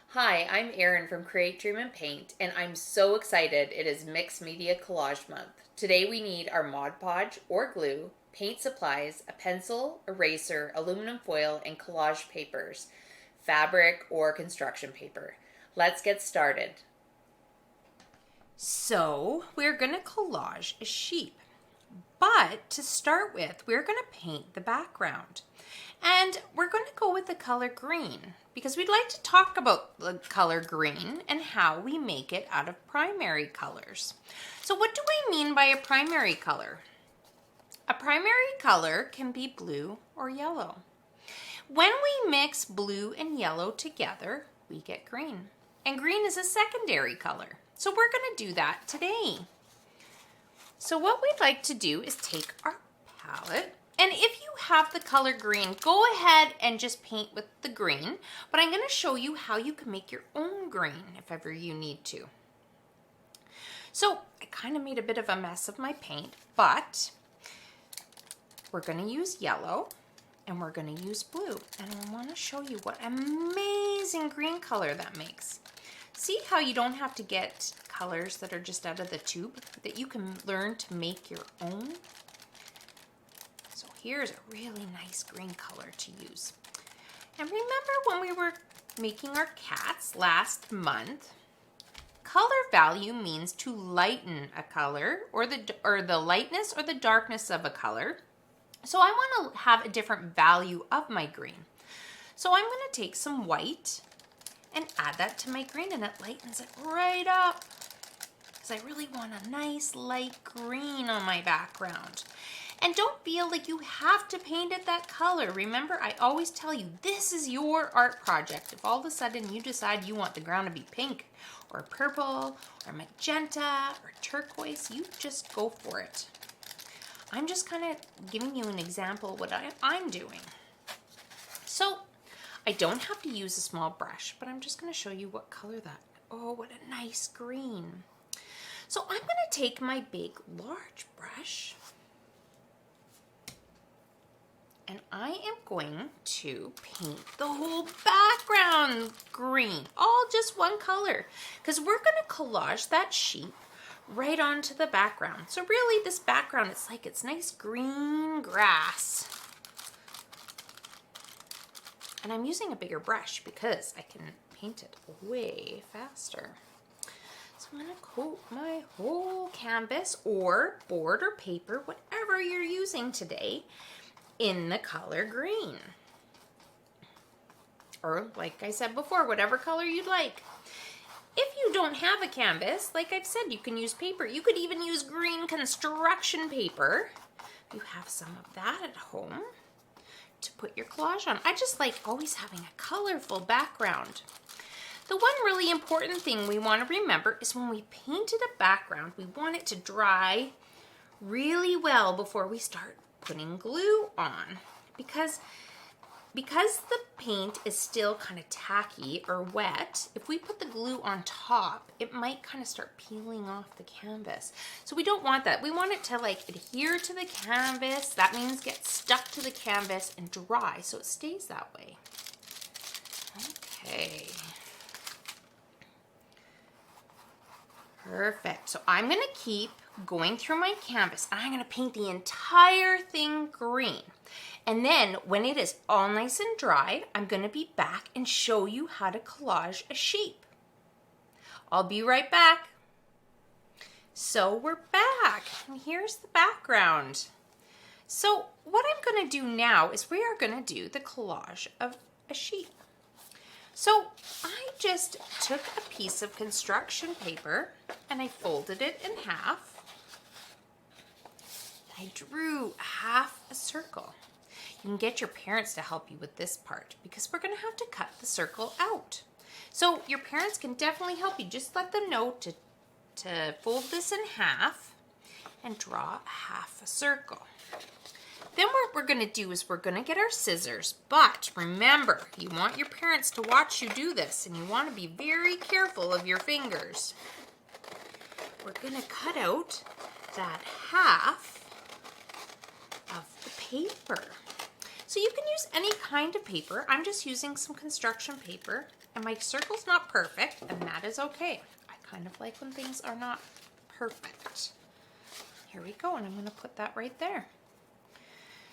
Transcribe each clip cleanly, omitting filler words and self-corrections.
Hi, I'm Erin from Create, Dream, and Paint, and I'm so excited it is Mixed Media Collage Month. Today we need our Mod Podge or glue, paint supplies, a pencil, eraser, aluminum foil, and collage papers, fabric or construction paper. Let's get started. So we're going to collage a sheep. But to start with, we're going to paint the background. And we're going to go with the color green because we'd like to talk about the color green and how we make it out of primary colors. So what do I mean by a primary color? A primary color can be blue or yellow. When we mix blue and yellow together, we get green. And green is a secondary color. So we're going to do that today. So what we'd like to do is take our palette, and if you have the color green, go ahead and just paint with the green, but I'm going to show you how you can make your own green if ever you need to. So I kind of made a bit of a mess of my paint, but we're going to use yellow and we're going to use blue, and I want to show you what amazing green color that makes. See how you don't have to get colors that are just out of the tube, that you can learn to make your own? So here's a really nice green color to use. And remember when we were making our cats last month, color value means to lighten a color or the lightness or the darkness of a color. So I want to have a different value of my green. So I'm going to take some white and add that to my green, and it lightens it right up because I really want a nice light green on my background. And don't feel like you have to paint it that color. Remember, I always tell you, this is your art project. If all of a sudden you decide you want the ground to be pink or purple or magenta or turquoise, you just go for it. I'm just kind of giving you an example of what I'm doing. So I don't have to use a small brush, but I'm just going to show you what color that. Oh, what a nice green. So I'm going to take my big, large brush, and I am going to paint the whole background green, all just one color, because we're going to collage that sheep right onto the background. So really this background, it's nice green grass. And I'm using a bigger brush because I can paint it way faster. So I'm going to coat my whole canvas or board or paper, whatever you're using today, in the color green. Or like I said before, whatever color you'd like. If you don't have a canvas, like I've said, you can use paper. You could even use green construction paper. If you have some of that at home to put your collage on. I just like always having a colorful background. The one really important thing we want to remember is when we painted a background, we want it to dry really well before we start putting glue on. Because the paint is still kind of tacky or wet, if we put the glue on top, it might kind of start peeling off the canvas. So we don't want that. We want it to adhere to the canvas. That means get stuck to the canvas and dry so it stays that way. Okay. Perfect. So I'm going to keep going through my canvas. I'm going to paint the entire thing green. And then when it is all nice and dry, I'm going to be back and show you how to collage a sheep. I'll be right back. So we're back, and here's the background. So what I'm going to do now is we are going to do the collage of a sheep. So I just took a piece of construction paper and I folded it in half. I drew half a circle. You can get your parents to help you with this part because we're going to have to cut the circle out. So your parents can definitely help you. Just let them know to fold this in half and draw half a circle. Then what we're going to do is we're going to get our scissors. But remember, you want your parents to watch you do this, and you want to be very careful of your fingers. We're going to cut out that half of the paper. So you can use any kind of paper. I'm just using some construction paper, and my circle's not perfect, and that is okay. I kind of like when things are not perfect. Here we go, and I'm going to put that right there.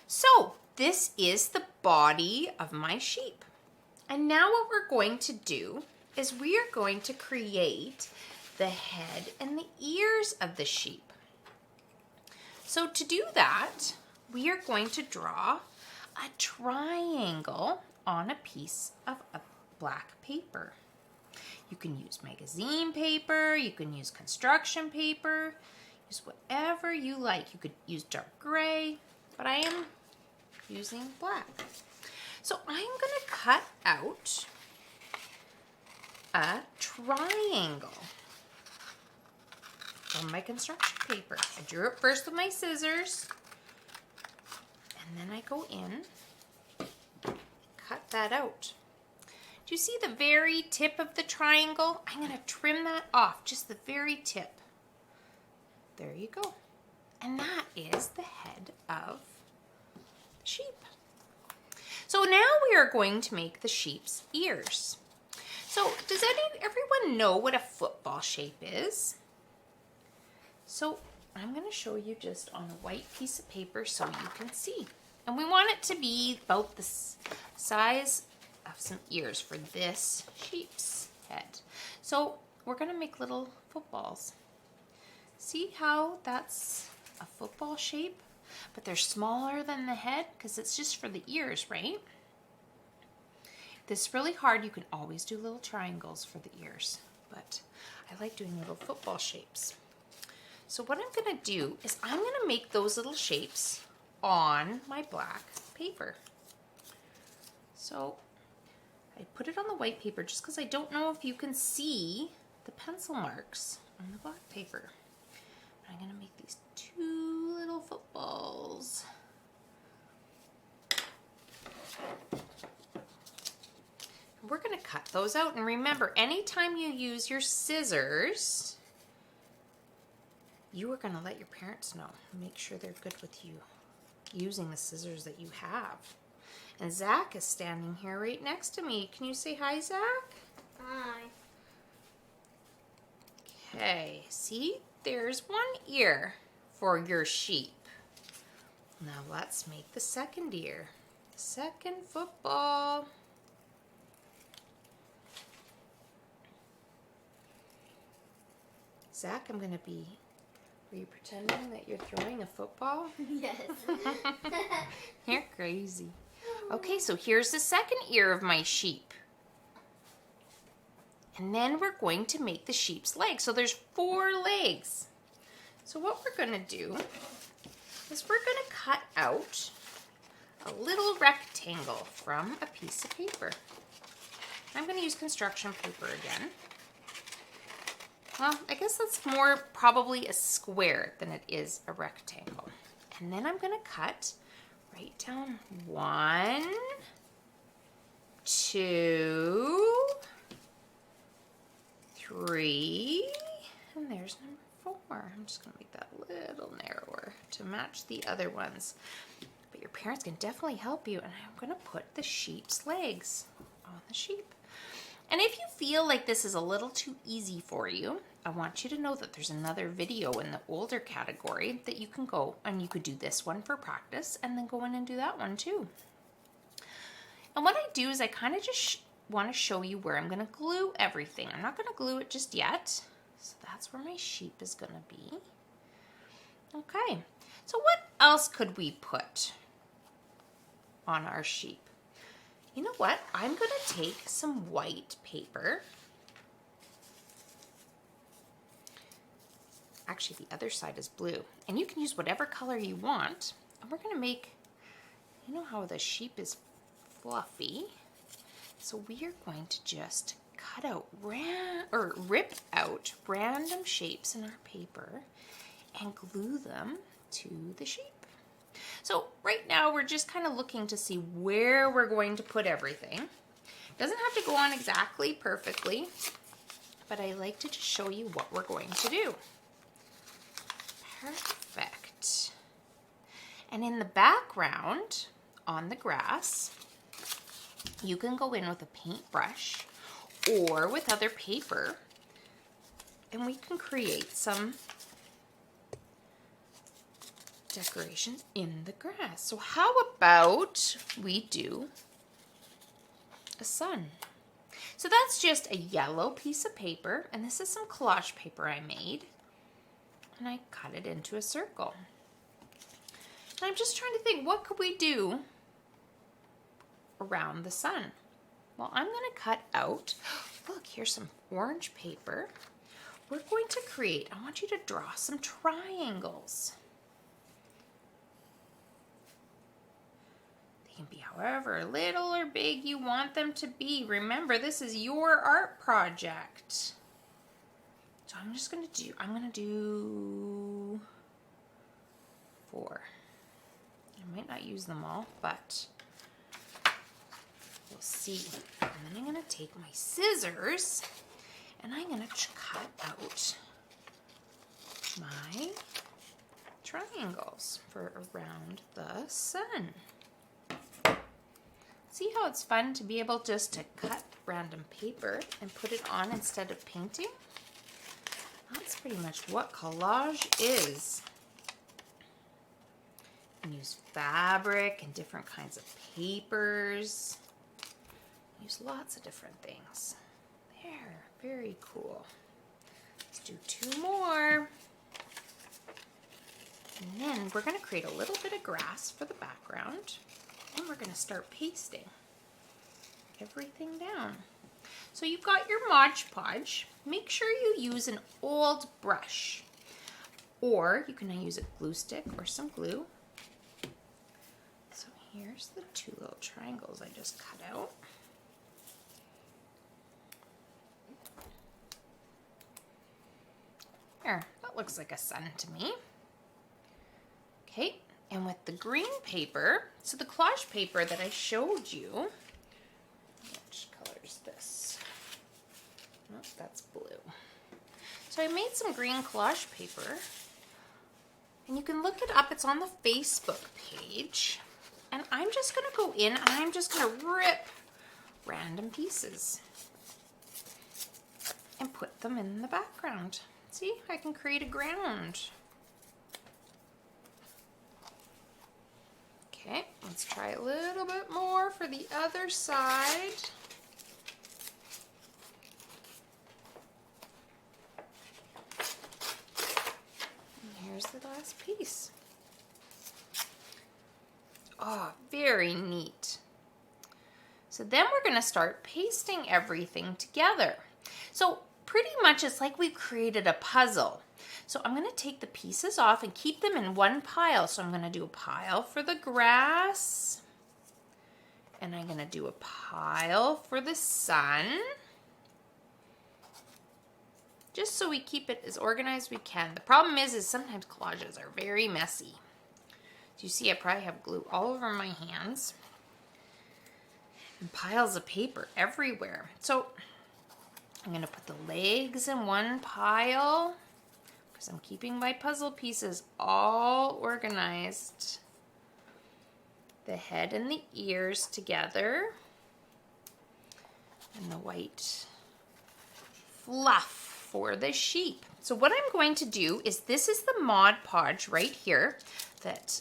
So this is the body of my sheep. And now what we're going to do is we are going to create the head and the ears of the sheep. So to do that, we are going to draw a triangle on a piece of a black paper. You can use magazine paper, you can use construction paper, use whatever you like. You could use dark gray, but I am using black. So I'm going to cut out a triangle on my construction paper. I drew it first with my scissors, and then I go in, cut that out. Do you see the very tip of the triangle? I'm going to trim that off, just the very tip. There you go. And that is the head of the sheep. So now we are going to make the sheep's ears. So does everyone know what a football shape is? So I'm going to show you just on a white piece of paper so you can see. And we want it to be about the size of some ears for this sheep's head. So we're going to make little footballs. See how that's a football shape? But they're smaller than the head because it's just for the ears, right? If this is really hard, you can always do little triangles for the ears. But I like doing little football shapes. So what I'm going to do is I'm going to make those little shapes on my black paper. So I put it on the white paper just because I don't know if you can see the pencil marks on the black paper. I'm going to make these two little footballs. We're going to cut those out. And remember, anytime you use your scissors, you are going to let your parents know. Make sure they're good with you using the scissors that you have. And Zach is standing here right next to me. Can you say hi, Zach? Hi. Okay, see? There's one ear for your sheep. Now let's make the second ear. Second football. Zach, I'm going to be... Are you pretending that you're throwing a football? Yes. You're crazy. Okay, so here's the second ear of my sheep. And then we're going to make the sheep's legs. So there's 4 legs. So what we're going to do is we're going to cut out a little rectangle from a piece of paper. I'm going to use construction paper again. Well, I guess that's more probably a square than it is a rectangle. And then I'm going to cut right down 1, 2, 3, and there's number 4. I'm just going to make that a little narrower to match the other ones. But your parents can definitely help you, and I'm going to put the sheep's legs on the sheep. And if you feel like this is a little too easy for you, I want you to know that there's another video in the older category that you can go and you could do this one for practice and then go in and do that one too. And what I do is I kind of just want to show you where I'm going to glue everything. I'm not going to glue it just yet. So that's where my sheep is going to be. Okay, so what else could we put on our sheep? You know what? I'm going to take some white paper. Actually, the other side is blue. And you can use whatever color you want. And we're going to make, you know how the sheep is fluffy? So we are going to just cut out, rip out random shapes in our paper and glue them to the sheep. So right now we're just kind of looking to see where we're going to put everything. Doesn't have to go on exactly perfectly, but I like to just show you what we're going to do. Perfect. And in the background, on the grass. You can go in with a paintbrush or with other paper, and we can create some decorations in the grass. So how about we do a sun? So that's just a yellow piece of paper, and this is some collage paper I made, and I cut it into a circle. And I'm just trying to think, what could we do around the sun? Well, I'm going to cut out, look, here's some orange paper. We're going to create, I want you to draw some triangles. They can be however little or big you want them to be. Remember, this is your art project. So I'm just going to do, I'm going to do 4. I might not use them all, but we'll see. And then I'm going to take my scissors and I'm going to cut out my triangles for around the sun. See how it's fun to be able just to cut random paper and put it on instead of painting? That's pretty much what collage is. You can use fabric and different kinds of papers. Use lots of different things. There, very cool. Let's do 2 more. And then we're going to create a little bit of grass for the background. And we're going to start pasting everything down. So you've got your Mod Podge. Make sure you use an old brush. Or you can use a glue stick or some glue. So here's the 2 little triangles I just cut out. There, that looks like a sun to me. Okay, and with the green paper, so the collage paper that I showed you, which color is this? Oh, that's blue. So I made some green collage paper, and you can look it up. It's on the Facebook page. And I'm just going to go in and I'm just going to rip random pieces and put them in the background. See, I can create a ground. Okay, let's try a little bit more for the other side. And here's the last piece. Oh, very neat. So then we're going to start pasting everything together. So pretty much it's like we've created a puzzle. So I'm going to take the pieces off and keep them in one pile. So I'm going to do a pile for the grass. And I'm going to do a pile for the sun. Just so we keep it as organized as we can. The problem is sometimes collages are very messy. You see, I probably have glue all over my hands and piles of paper everywhere. So I'm going to put the legs in one pile because I'm keeping my puzzle pieces all organized. The head and the ears together and the white fluff for the sheep. So what I'm going to do is, this is the Mod Podge right here that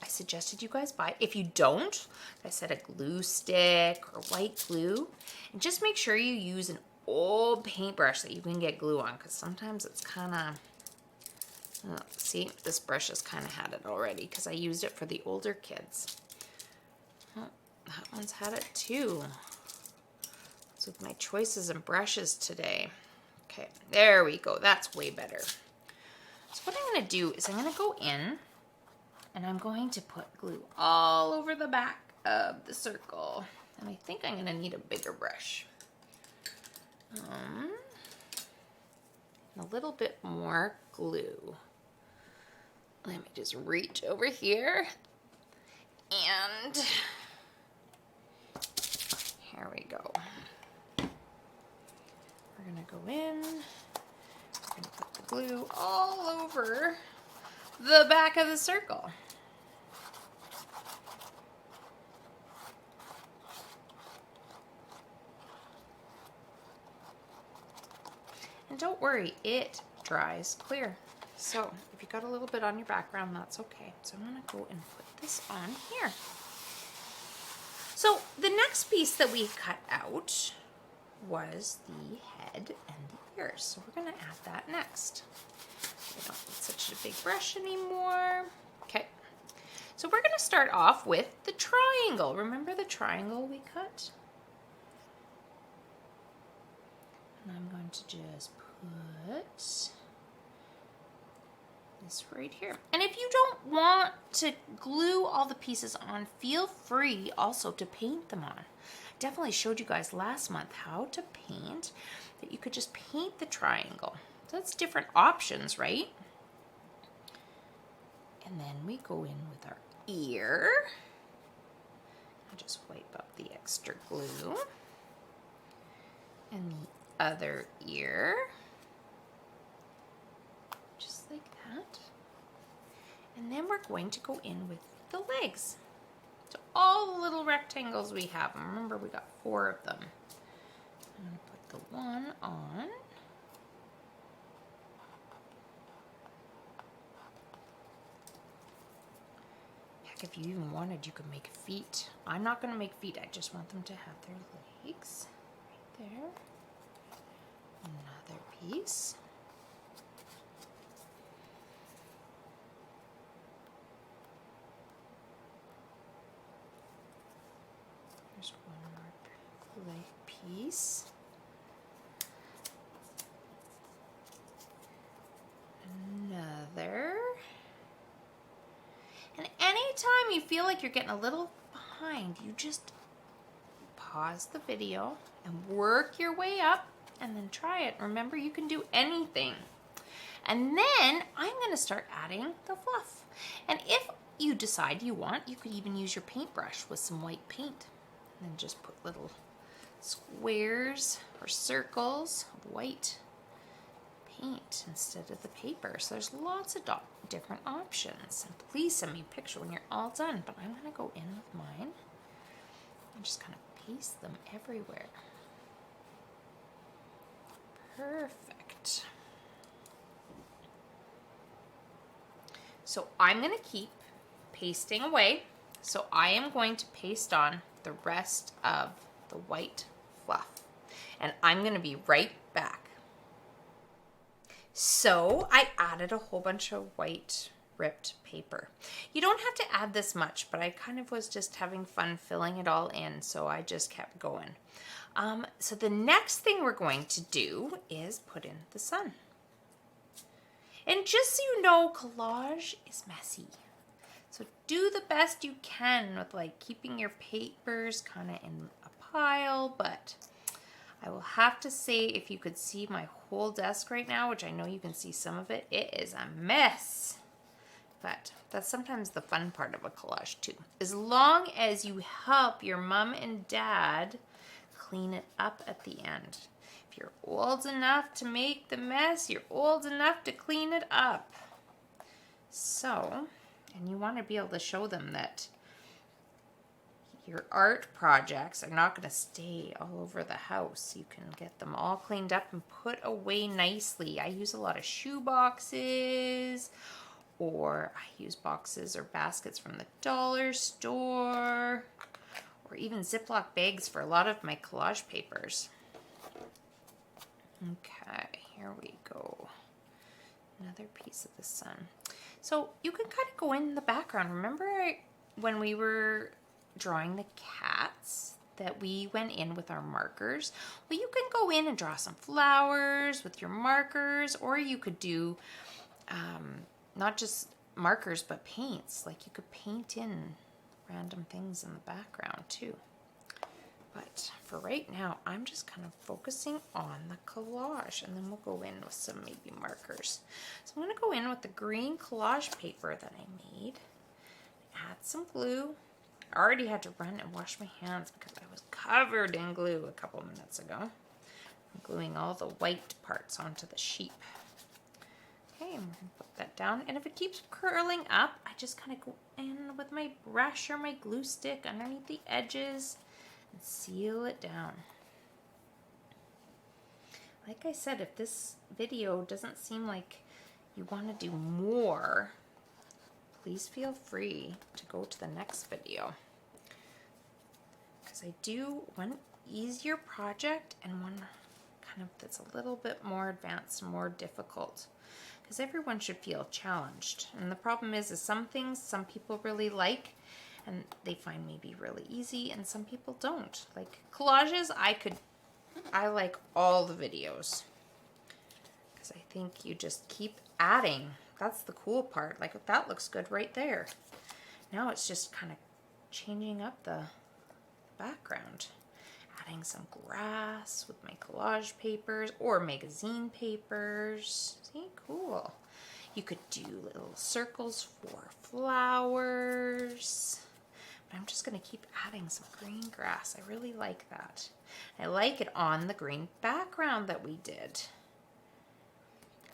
I suggested you guys buy. If you don't, I said a glue stick or white glue. And just make sure you use an old paintbrush that you can get glue on, because sometimes it's kind of, see, this brush has kind of had it already because I used it for the older kids. Oh, that one's had it too. What's with my choices and brushes today? Okay, there we go. That's way better. So what I'm going to do is I'm going to go in and I'm going to put glue all over the back of the circle. And I think I'm going to need a bigger brush. A little bit more glue. Let me just reach over here. And here we go. We're going to go in. We're going to put the glue all over the back of the circle. And don't worry, it dries clear. So if you got a little bit on your background, that's okay. So I'm gonna go and put this on here. So the next piece that we cut out was the head and the ears. So we're gonna add that next. We don't need such a big brush anymore. Okay, so we're gonna start off with the triangle. Remember the triangle we cut? And I'm going to just put this right here. And if you don't want to glue all the pieces on, feel free also to paint them on. Definitely showed you guys last month how to paint, that you could just paint the triangle. So that's different options, right? And then we go in with our ear. I'll just wipe up the extra glue. And the other ear. Just like that. And then we're going to go in with the legs. So all the little rectangles we have, and remember we got 4 of them. I'm going to put the one on. Heck, if you even wanted, you could make feet. I'm not going to make feet, I just want them to have their legs. Right there. Another piece. There's one more leg piece. Another. And anytime you feel like you're getting a little behind, you just pause the video and work your way up and then try it. Remember, you can do anything. And then I'm going to start adding the fluff. And if you decide you want, you could even use your paintbrush with some white paint. And then just put little squares or circles of white paint instead of the paper. So there's lots of different options. And please send me a picture when you're all done. But I'm going to go in with mine and just kind of paste them everywhere. Perfect. So I'm going to keep pasting away. So I am going to paste on the rest of the white fluff. And I'm going to be right back. So I added a whole bunch of white ripped paper. You don't have to add this much, but I kind of was just having fun filling it all in, so I just kept going. So the next thing we're going to do is put in the sun. And just so you know, collage is messy. So do the best you can with like keeping your papers kind of in a pile, but I will have to say, if you could see my whole desk right now, which I know you can see some of it, it is a mess. But that's sometimes the fun part of a collage too. As long as you help your mom and dad clean it up at the end. If you're old enough to make the mess, you're old enough to clean it up. So, and you want to be able to show them that your art projects are not going to stay all over the house. You can get them all cleaned up and put away nicely. I use a lot of shoe boxes, or I use boxes or baskets from the dollar store, or even Ziploc bags for a lot of my collage papers. Okay, here we go. Another piece of the sun. So you can kind of go in the background. Remember when we were drawing the cats that we went in with our markers? Well, you can go in and draw some flowers with your markers, or you could do not just markers but paints. Like you could paint in random things in the background too. But for right now, I'm just kind of focusing on the collage, and then we'll go in with some maybe markers. So I'm going to go in with the green collage paper that I made, add some glue. I already had to run and wash my hands because I was covered in glue a couple minutes ago. I'm gluing all the white parts onto the sheep. Okay, I'm going to put that down. And if it keeps curling up, I just kind of go in with my brush or my glue stick underneath the edges and seal it down. like I said, if this video doesn't seem like you want to do more, please feel free to go to the next video. Because I do one easier project and one kind of that's a little bit more advanced and more difficult. Because everyone should feel challenged. And the problem is some things some people really like and they find maybe really easy, and some people don't. Like collages, I like all the videos. Because I think you just keep adding. That's the cool part. Like that looks good right there. Now it's just kind of changing up the background. Adding some grass with my collage papers or magazine papers. See, cool. You could do little circles for flowers. But I'm just going to keep adding some green grass. I really like that. I like it on the green background that we did.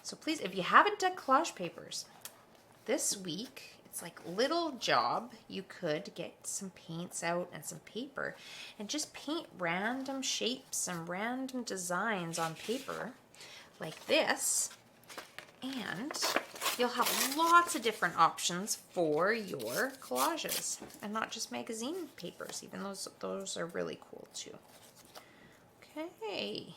So please, if you haven't done collage papers, this week, it's like little job. You could get some paints out and some paper and just paint random shapes and random designs on paper like this. And you'll have lots of different options for your collages and not just magazine papers. Even those are really cool too. Okay.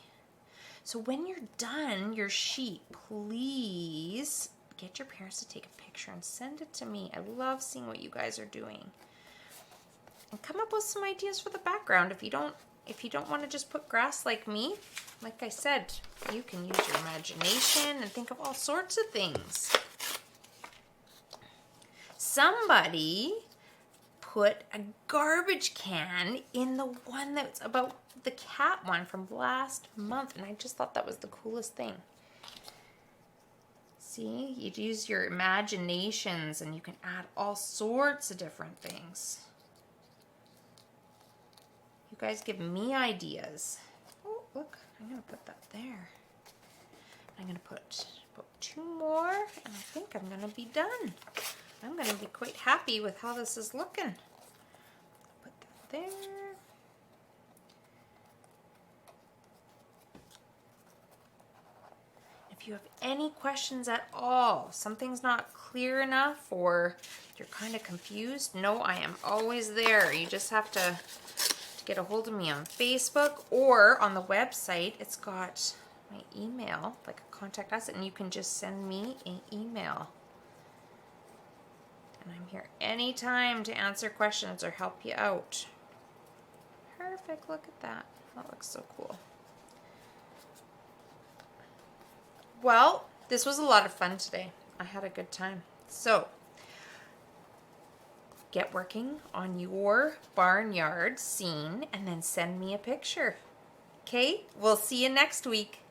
So when you're done your sheet, please get your parents to take a picture and send it to me. I love seeing what you guys are doing. And come up with some ideas for the background. If you don't want to just put grass like me, like I said, you can use your imagination and think of all sorts of things. Somebody put a garbage can in the one that's about the cat one from last month, and I just thought that was the coolest thing. See, you'd use your imaginations and you can add all sorts of different things. You guys give me ideas. Oh, look, I'm going to put that there. I'm going to put about 2 more, and I think I'm going to be done. I'm going to be quite happy with how this is looking. Put that there. If you have any questions at all, something's not clear enough or you're kind of confused, know I am always there. You just have to get a hold of me on Facebook or on the website. It's got my email, like a contact us, and you can just send me an email. And I'm here anytime to answer questions or help you out. Perfect, look at that. That looks so cool. Well, this was a lot of fun today. I had a good time. So, get working on your barnyard scene and then send me a picture. Okay, we'll see you next week.